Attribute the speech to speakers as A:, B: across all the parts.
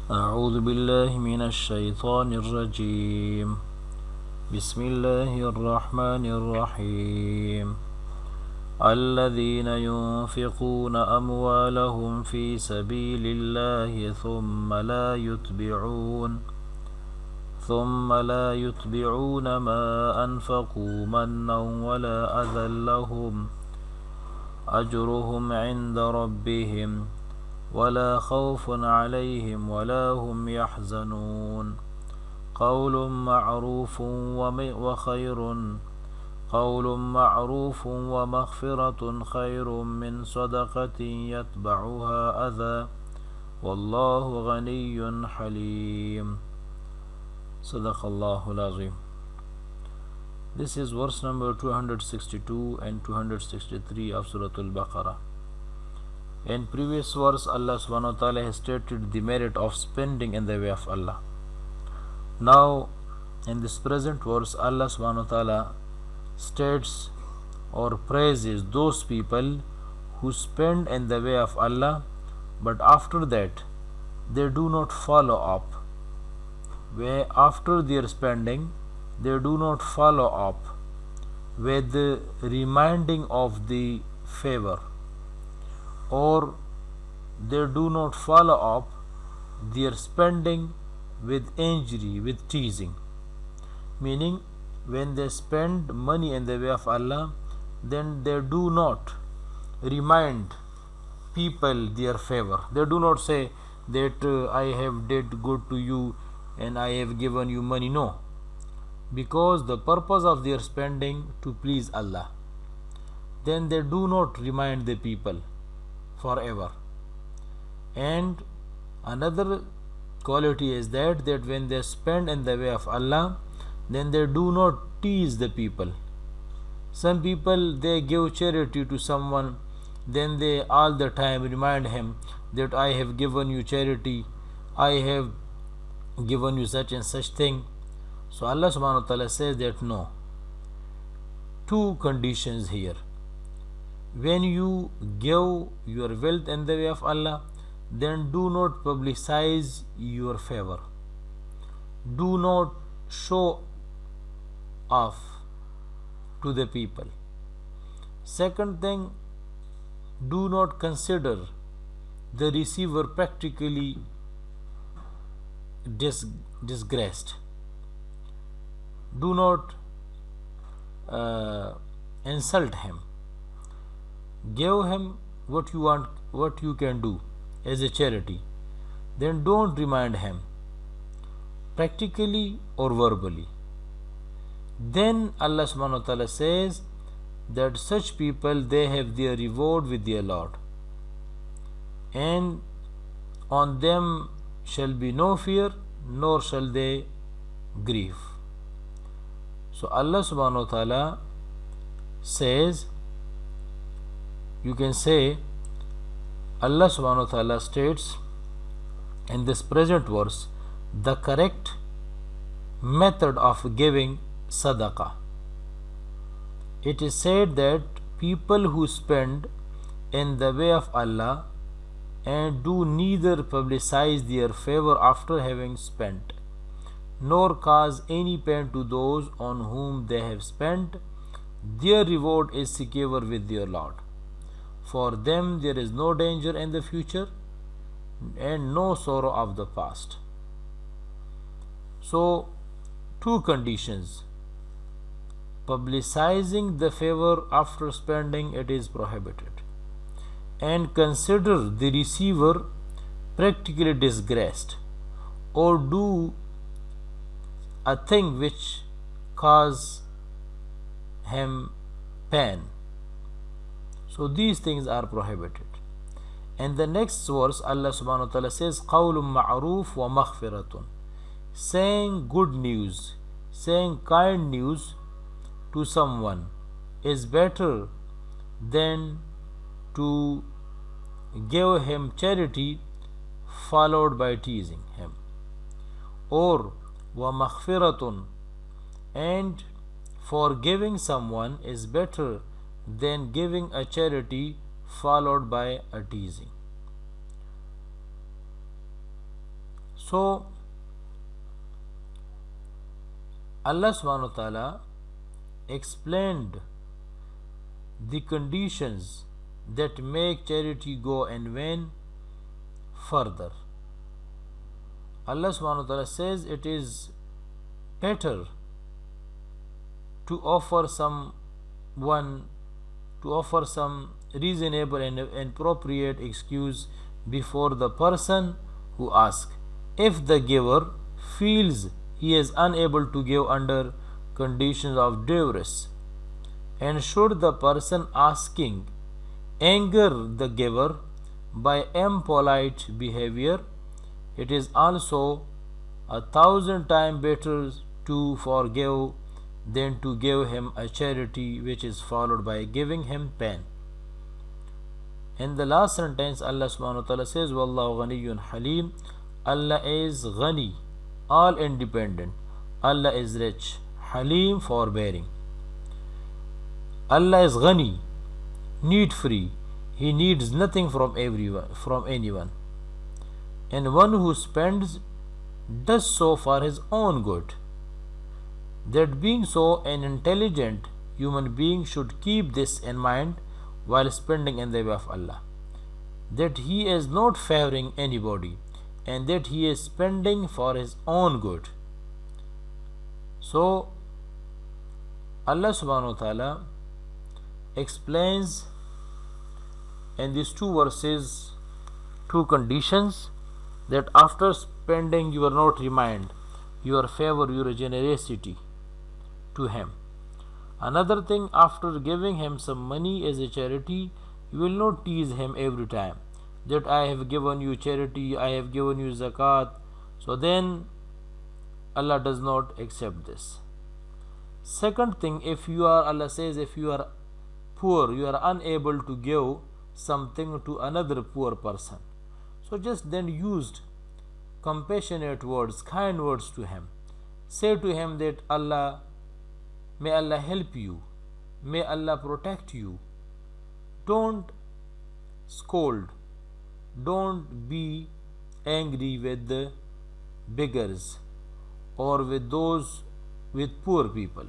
A: أعوذ بالله من الشيطان الرجيم بسم الله الرحمن الرحيم الذين ينفقون أموالهم في سبيل الله ثم لا يتبعون ما أنفقوا منا ولا أذى لهم أجرهم عند ربهم ولا خوف عليهم ولا هم يحزنون قول معروف ومغفرة خير من صدقة يتبعها أذى والله غني حليم صدق الله العظيم. This is verse number 262 and 263 of Surah Al Baqarah. In previous verse, Allah subhanahu wa ta'ala has stated the merit of spending in the way of Allah. Now, in this present verse, Allah subhanahu wa ta'ala states or praises those people who spend in the way of Allah, but after that, they do not follow up. Where after their spending, they do not follow up with the reminding of the favor, or they do not follow up their spending with injury, with teasing. Meaning, when they spend money in the way of Allah, then they do not remind people their favor. They do not say that I have did good to you and I have given you money. No, because the purpose of their spending to please Allah. Then they do not remind the people forever. And another quality is that when they spend in the way of Allah, then they do not tease the people. Some people, they give charity to someone, then they all the time remind him that I have given you charity, I have given you such and such thing. So Allah subhanahu wa ta'ala says that no. Two conditions here. When you give your wealth in the way of Allah, then do not publicize your favor. Do not show off to the people. Second thing, do not consider the receiver practically disgraced. Do not insult him. Give him what you want, what you can do as a charity. Then don't remind him practically or verbally. Then Allah subhanahu wa ta'ala says that such people, they have their reward with their Lord, and on them shall be no fear, nor shall they grieve. So Allah subhanahu wa ta'ala says, you can say, Allah subhanahu wa ta'ala states in this present verse the correct method of giving sadaqah. It is said that people who spend in the way of Allah and do neither publicize their favor after having spent, nor cause any pain to those on whom they have spent, their reward is secure with their Lord. For them there is no danger in the future and no sorrow of the past. So, two conditions. Publicizing the favor after spending, it is prohibited. And consider the receiver practically disgraced, or do a thing which cause him pain. So these things are prohibited. And the next verse, Allah subhanahu wa ta'ala says, قَوْلٌ مَعْرُوفٌ وَمَغْفِرَةٌ. Saying good news, saying kind news to someone is better than to give him charity followed by teasing him. Or وَمَغْفِرَةٌ, and forgiving someone is better than giving a charity followed by a teasing. So Allah subhanahu wa ta'ala explained the conditions that make charity go and wane further. Allah subhanahu wa ta'ala says it is better to offer some reasonable and appropriate excuse before the person who asks, if the giver feels he is unable to give under conditions of duress. And should the person asking anger the giver by impolite behavior, it is also 1,000 times better to forgive than to give him a charity which is followed by giving him pain. In the last sentence, Allah subhanahu wa ta'ala says, Wallahu ghaniyyun halim. Allah is ghani, all independent. Allah is rich, halim, forbearing. Allah is ghani, need free. He needs nothing from anyone. And one who spends does so for his own good. That being so, an intelligent human being should keep this in mind while spending in the way of Allah, that he is not favoring anybody and that he is spending for his own good. So Allah subhanahu wa ta'ala explains in these two verses two conditions, that after spending you will not remind your favor, your generosity to him. Another thing, after giving him some money as a charity, you will not tease him every time that I have given you charity, I have given you zakat. So then Allah does not accept this. Second thing, Allah says, if you are poor, you are unable to give something to another poor person, so just then used compassionate words, kind words to him. Say to him that may Allah help you, may Allah protect you. Don't scold, don't be angry with the beggars or with those with poor people.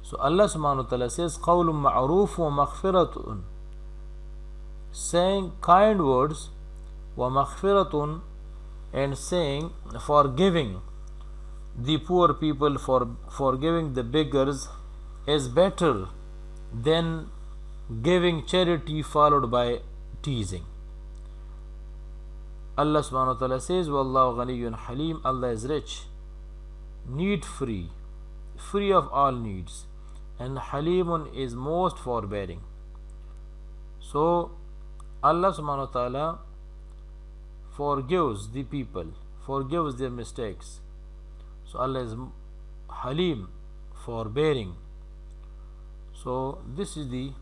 A: So Allah subhanahu wa ta'ala says, qawlun ma'roof wa maghfiratun, saying kind words, wa maghfiratun, and saying forgiving the poor people, forgiving the beggars is better than giving charity followed by teasing. Allah subhanahu wa ta'ala says, Wallahu ghaniyyun halim. Allah is rich, need free, free of all needs, and halimun is most forbearing. So Allah subhanahu wa ta'ala forgives the people, forgives their mistakes. So Allah is halim, forbearing. So this is the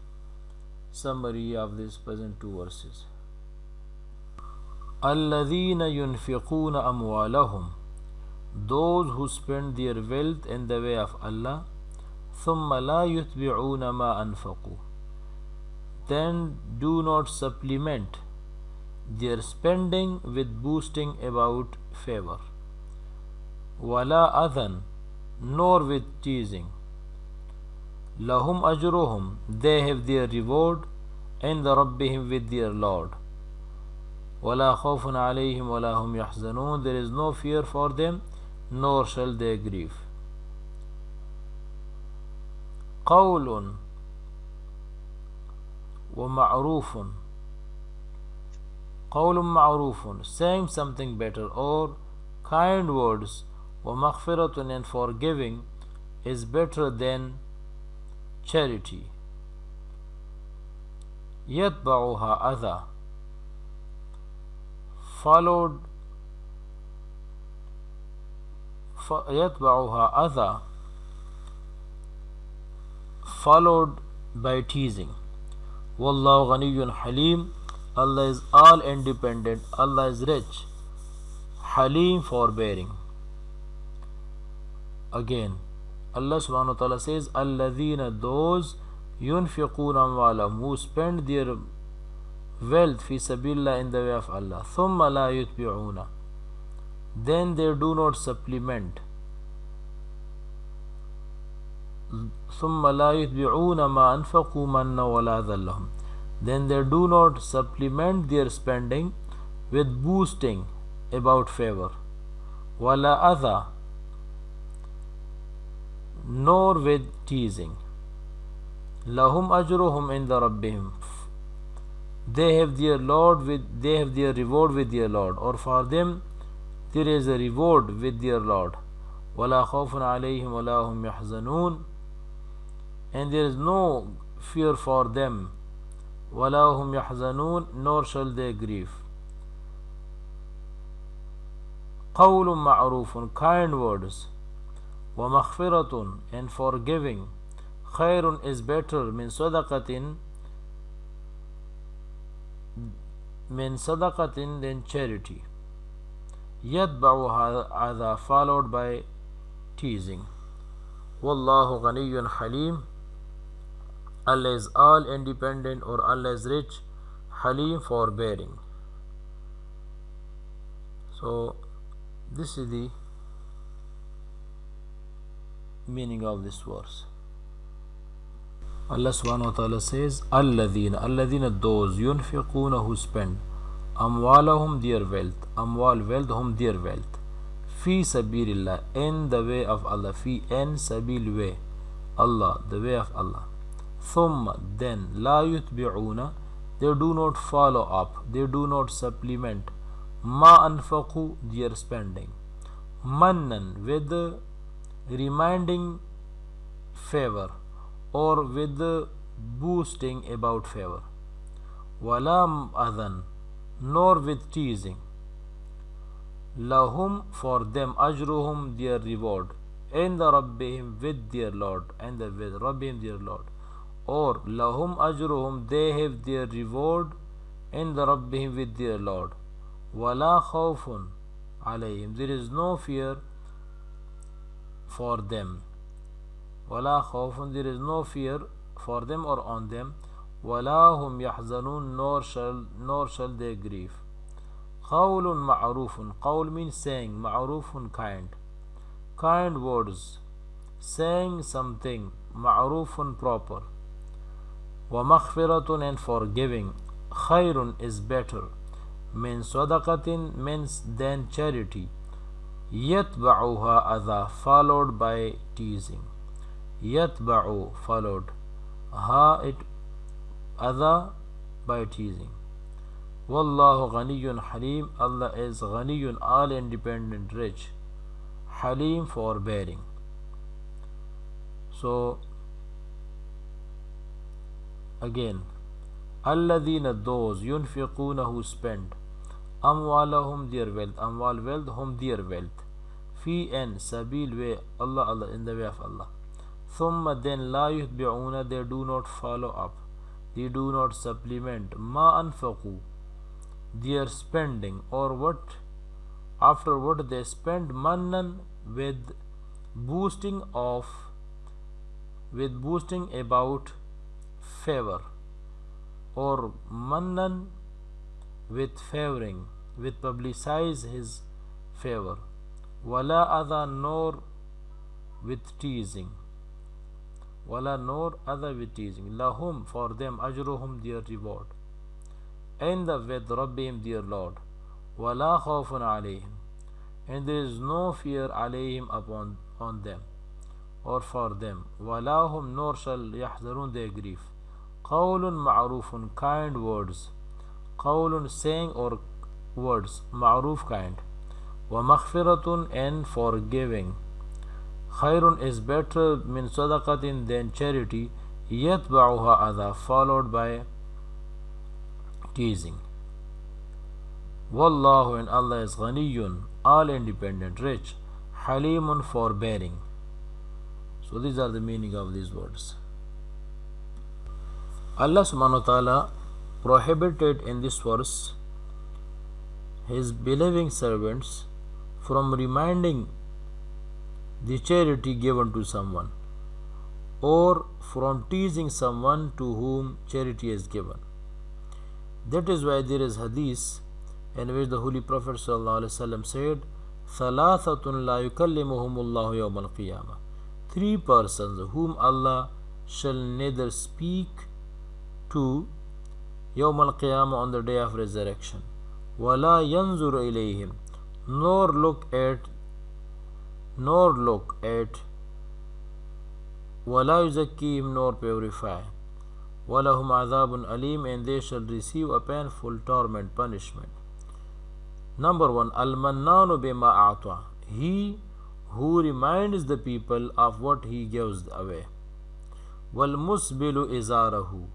A: summary of these present two verses. الَّذِينَ يُنْفِقُونَ أَمْوَالَهُمْ, those who spend their wealth in the way of Allah, ثُمَّ لَا يُتْبِعُونَ مَا أَنْفَقُوا, then do not supplement their spending with boasting about favor, وَلَا أَذًا, nor with teasing, لَهُمْ أَجْرُهُمْ, they have their reward عند ربهم, with their Lord, وَلَا خَوْفٌ عَلَيْهِمْ وَلَا هُمْ يَحْزَنُونَ, there is no fear for them, nor shall they grieve. قَوْلٌ وَمَعْرُوفٌ, قَوْلٌ مَعْرُوفٌ, saying something better, or kind words, وَمَغْفِرَةٌ, and forgiving is better than charity. يَتْبَعُهَا أَذَى, followed, يَتْبَعُهَا أَذَى, followed by teasing. Wallahu ghaniyyun halim, Allah is all independent, Allah is rich, halim, forbearing. Again, Allah subhanahu wa ta'ala says, الَّذِينَ, those, يُنْفِقُونَ أَمْوَالَهُمْ, who spend their wealth fi sabilillah, in the way of Allah, ثُمَّ لَا يُتْبِعُونَ, then they do not supplement. ثم لا يتبعون ما أنفقوا منا ولا أذى لهم. Then they do not supplement their spending with boasting about favor. ولا أذى, nor with teasing. لهم أجرهم عند ربهم. They have their reward with their Lord, or for them there is a reward with their Lord. ولا خوف عليهم ولا هم يحزنون. And there is no fear for them. ولا هم يحزنون, nor shall they grieve. قول معروف, kind words. ومغفرة, and forgiving. خير is better من صدقة than charity. يتبع هذا, followed by teasing. والله غني حليم. Allah is all independent, or Allah is rich. Halim, forbearing. So this is the meaning of this verse. Allah subhanahu wa ta'ala says, Alladhina, those, yunfiquna, who spend, amwalahum, their wealth, wealth, hum, their wealth, fi sabilillah, in the way of Allah, fi, in sabil, way, Allah, the way of Allah. Thumma, then, la yutbi'una, they do not follow up, they do not supplement, ma anfaqu, their spending, mannan, with the reminding favor, or with the boasting about favor, wala adhan, nor with teasing, lahum, for them, ajruhum, their reward, in the rabbihim, with their Lord, and the with rabbihim, their Lord, or lahum ajruhum, they have their reward, in the rabbihim, with their Lord, wala khawfun alayhim, there is no fear for them, wala khawfun, there is no fear for them or on them, wala hum yahzanun, nor shall they grieve. Qawlun ma'rufun, qawl means saying, ma'rufun, kind words, saying something, ma'rufun, proper. Wa maghfiratun, and forgiving, khayrun is better, min sadaqatin, means than charity, yatba'uha adha, followed by teasing, yatba'u, followed, ha, it, adha, by teasing. Wallahu ghaniyyun halim, Allah is ghaniyyun, all independent, rich, halim, forbearing. So again, alladhina, those, yunfiquna, who spend, amwalahum, their wealth, amwal, wealth, hum, their wealth, fi, and sabil, way, Allah, in the way of Allah. Thumma, then, la yutbi'una, they do not follow up, they do not supplement, ma anfaqu, their spending, or what, after what they spend, mannan, with boasting about favor, or mannan, with favoring, with publicize his favor, wala adha, nor with teasing, wala, nor other with teasing, lahum, for them, ajruhum, their reward, and the with rabbihim, their Lord, wala khawfun alayhim, and there is no fear alayhim, on them, or for them, wala hum, nor shall yahzarun, they grieve. Qawlun ma'rufun, kind words, qawlun, saying or words, ma'ruf, kind, wa maghfiratun, and forgiving, khayrun is better, min sadaqatin, than charity, yatba'uha adha, followed by teasing. Wallahu, and Allah is ghaniyyun, all independent, rich, halimun, forbearing. So these are the meaning of these words. Allah subhanahu wa ta'ala prohibited in this verse his beloved servants from reminding the charity given to someone, or from teasing someone to whom charity is given. That is why there is hadith in which the Holy Prophet ﷺ said, ثلاثة لا يكلمهم الله يوم القيامة. 3 persons whom Allah shall neither speak to يوم القيامة on the day of resurrection, ولا ينظر إليهم, nor look at, ولا يزكيهم, nor purify, وَلَهُمْ عَذَابٌ أَلِيمٌ, and they shall receive a painful torment, punishment. Number 1, Al-Mannanu bima a'ta, he who reminds the people of what he gives away. Wal-Musbilu izarahu,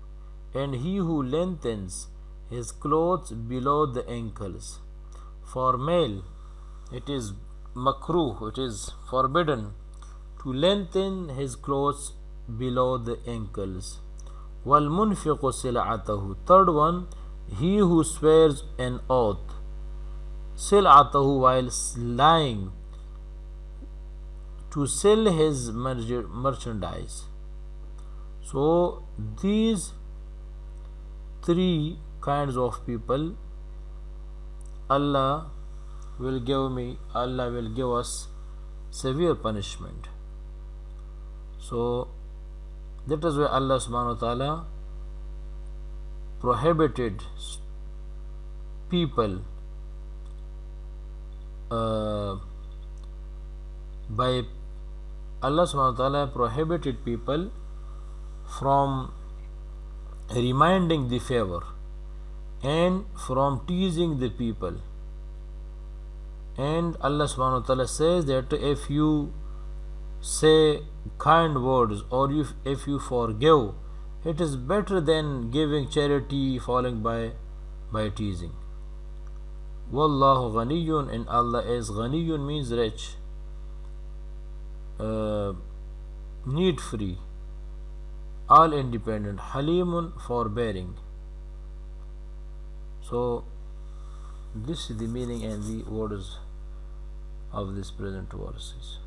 A: and he who lengthens his clothes below the ankles. For male, it is makruh, it is forbidden to lengthen his clothes below the ankles. وَالْمُنْفِقُ سِلْعَتَهُ, third one, he who swears an oath, sil'atahu, while lying, to sell his merchandise. So these 3 kinds of people Allah will give us severe punishment. So that is why Allah subhanahu wa ta'ala prohibited people Allah subhanahu wa ta'ala prohibited people from reminding the favor and from teasing the people. And Allah subhanahu wa ta'ala says that if you say kind words or if you forgive, it is better than giving charity followed by teasing. Wallahu ghaniyun, and Allah is ghaniyun, means rich, need free, all independent, halimun, forbearing. So this is the meaning and the words of these present verses.